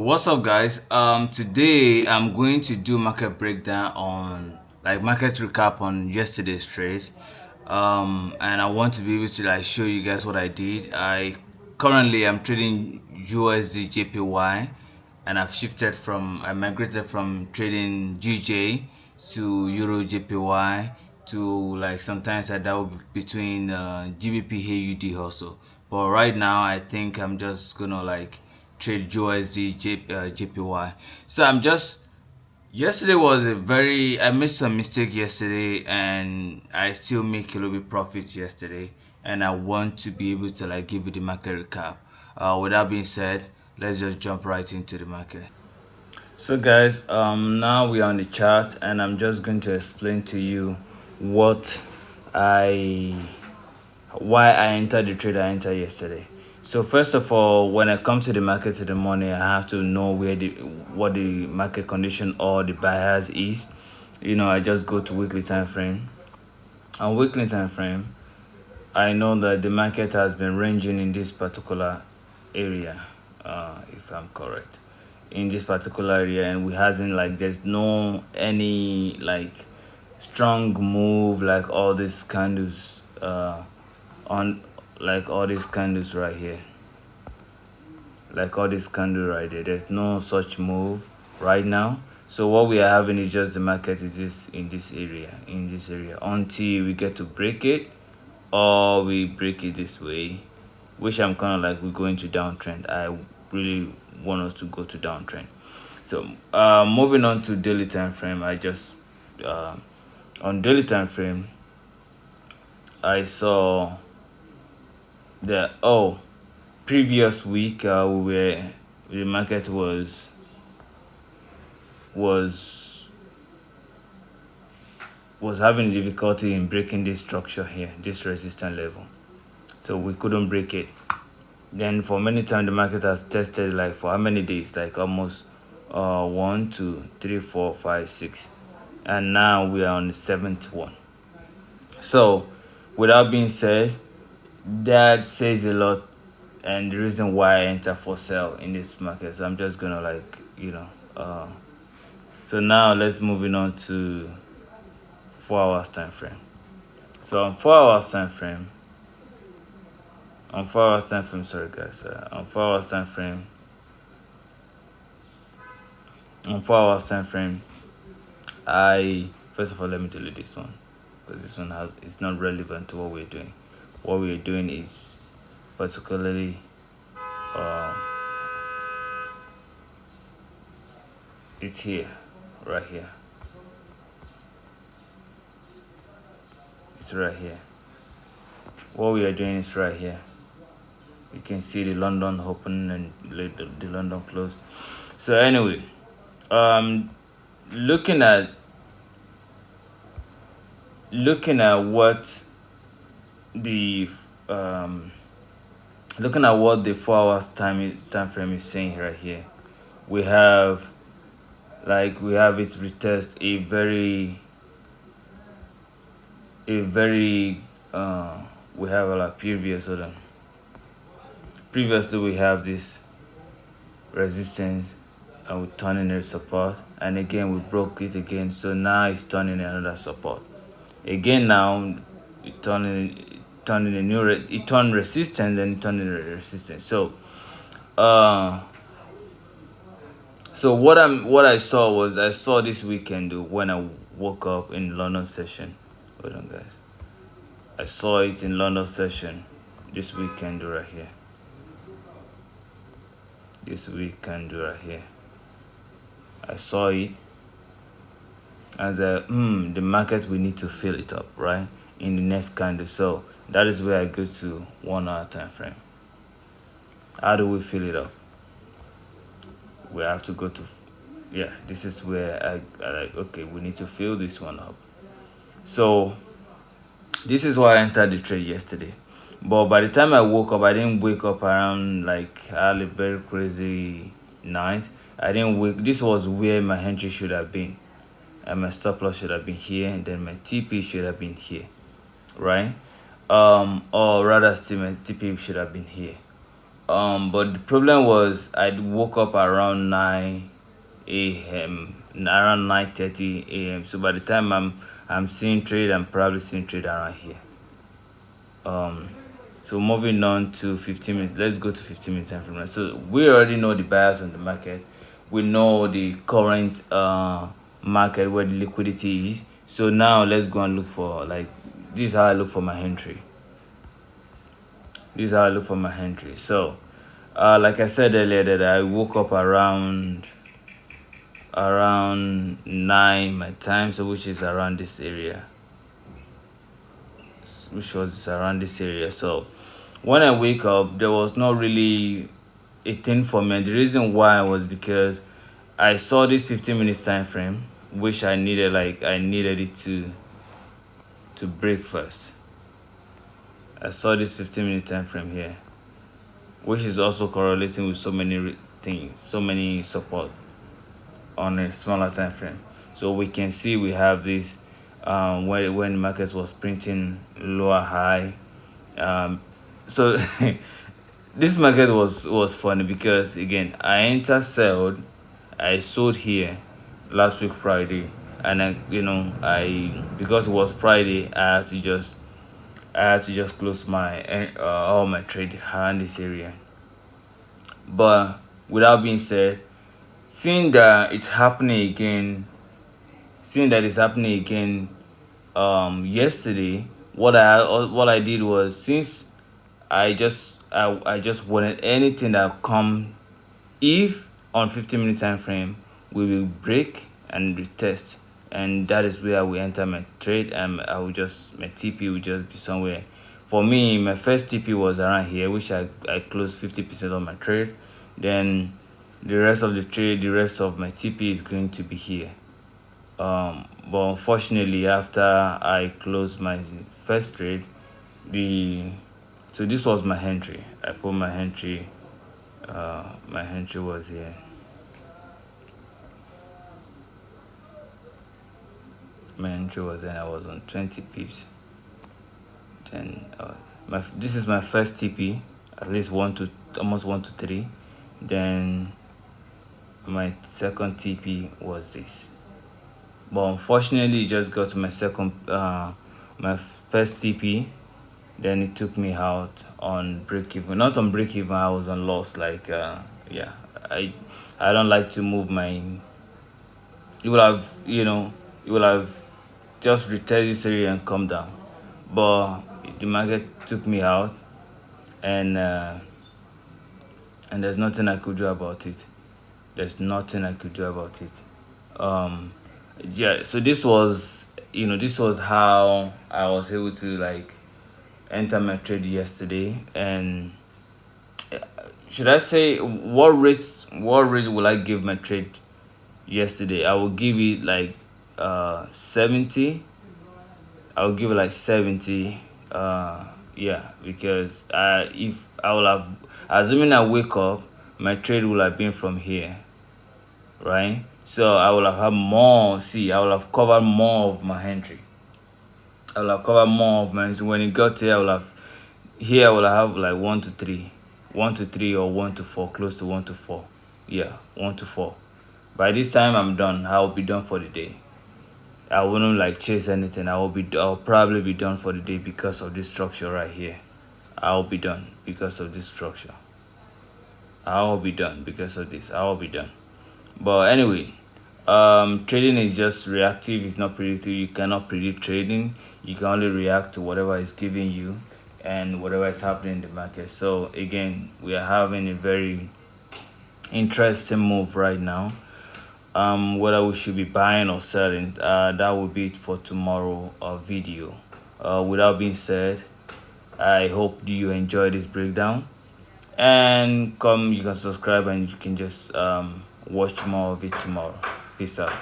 What's up, guys? Today I'm going to do market breakdown on market recap on yesterday's trades. And I want to be able to show you guys what I did. I currently am trading USD JPY, and I migrated from trading GJ to Euro JPY to sometimes I dabble between GBP AUD also. But right now I think I'm just gonna trade USD JPY. So I'm just yesterday was a very I made some mistake yesterday, and I still make a little bit profit yesterday, and I want to be able to give you the market recap. With that being said, let's just jump right into the market. So guys, now we are on the chart, and I'm just going to explain to you what I why I entered the trade I entered yesterday. So first of all, when I come to the market in the morning, I have to know what the market condition or the bias is. I just go to weekly time frame. On weekly time frame, I know that the market has been ranging in this particular area, if I'm correct, in this particular area, and we hasn't there's no any strong move like all these candles on all these candles right here, all this candle right there. There's no such move right now. So what we are having is just the market is just in this area, until we get to break it, or we break it this way, which I'm kind of we're going to downtrend. I really want us to go to downtrend. So moving on to daily time frame, I just on daily time frame I saw that previous week the market was was having difficulty in breaking this structure here, this resistance level, so we couldn't break it. Then for many times the market has tested for how many days, almost 1 2 3 4 5 6, and now we are on the seventh one. So with that being said, that says a lot, and the reason why I enter for sale in this market. So I'm just gonna so now let's moving on to 4 hours time frame. So on 4 hours time frame, sorry guys, on 4 hours time frame, I first of all, let me delete this one, because this one it's not relevant to what we're doing. What we're doing is particularly it's here, right here. It's right here. What we are doing is right here. You can see the London open and the London close. So anyway, looking at what the looking at what the 4 hours time frame is saying right here, we have it retest a very we have previously we have this resistance, and we turning it support, and again we broke it again, so now it's turning another support again. Now it turning a new it turned resistance, then it turning resistance. So what I saw was, I saw this weekend when I woke up in London session. Hold on guys, I saw it in London session this weekend right here. I saw it as the market, we need to fill it up right in the next candle. So that is where I go to 1 hour time frame. How do we fill it up? We have to go to this is where I okay, we need to fill this one up. So this is why I entered the trade yesterday. But by the time I woke up, I didn't wake up around I had a very crazy night. I didn't wake. This was where my entry should have been, and my stop loss should have been here, and then my TP should have been here, right? Or rather, still my TP should have been here. But the problem was I woke up around 9 a.m., around 9:30 a.m. So by the time I'm seeing trade, I'm probably seeing trade around here. So moving on to 15 minutes. Let's go to 15 minutes time frame. So we already know the buyers on the market. We know the current market where the liquidity is. So now let's go and look for, like, this is how I look for my entry. So like I said earlier, that I woke up around 9 my time, so which is around this area. So when I wake up, there was not really a thing for me. And the reason why was because I saw this 15 minutes time frame, which I needed it to break first. I saw this 15-minute time frame here, which is also correlating with so many things, so many support on a smaller time frame. So we can see we have this when the market was printing lower high. So this market was funny because, again, I sold here last week Friday, and I because it was Friday, I had to just close my all my trade around this area. But with that being said, seeing that it's happening again yesterday, what I did was, since I just wanted anything that come, if on 15-minute time frame we will break and retest, and that is where we enter my trade, and my TP will just be somewhere. For me, my first TP was around here, which I closed 50% of my trade. Then the rest of my TP is going to be here. But unfortunately, after I closed my first trade, so this was my entry. I put my entry. My entry was here. My entry was, and I was on 20 pips. Then this is my first TP, at least almost 1 to 3. Then my second TP was this. But unfortunately, it just got to my first TP. Then it took me out on break even. Not on break even, I was on loss. I don't like to move my. You will have just retest this area and come down. But the market took me out, and there's nothing I could do about it. So this was how I was able to enter my trade yesterday. And should I say what rate will I give my trade yesterday? I will give it 70. I will give it 70. Because if I will have, assuming I wake up, my trade will have been from here, right? So I will have had more. See, I will have covered more of my entry. When it got here, I will have 1 to 3, or 1 to 4, close to 1 to 4. Yeah, 1 to 4. By this time I'm done. I will be done for the day. I wouldn't chase anything. I'll probably be done for the day because of this structure right here. I'll be done because of this structure. I'll be done because of this. I'll be done. But anyway, trading is just reactive. It's not predictive. You cannot predict trading. You can only react to whatever is giving you and whatever is happening in the market. So again, we are having a very interesting move right now. Whether we should be buying or selling, that will be it for tomorrow video. With that being said, I hope you enjoy this breakdown, and you can subscribe and you can just watch more of it tomorrow. Peace out.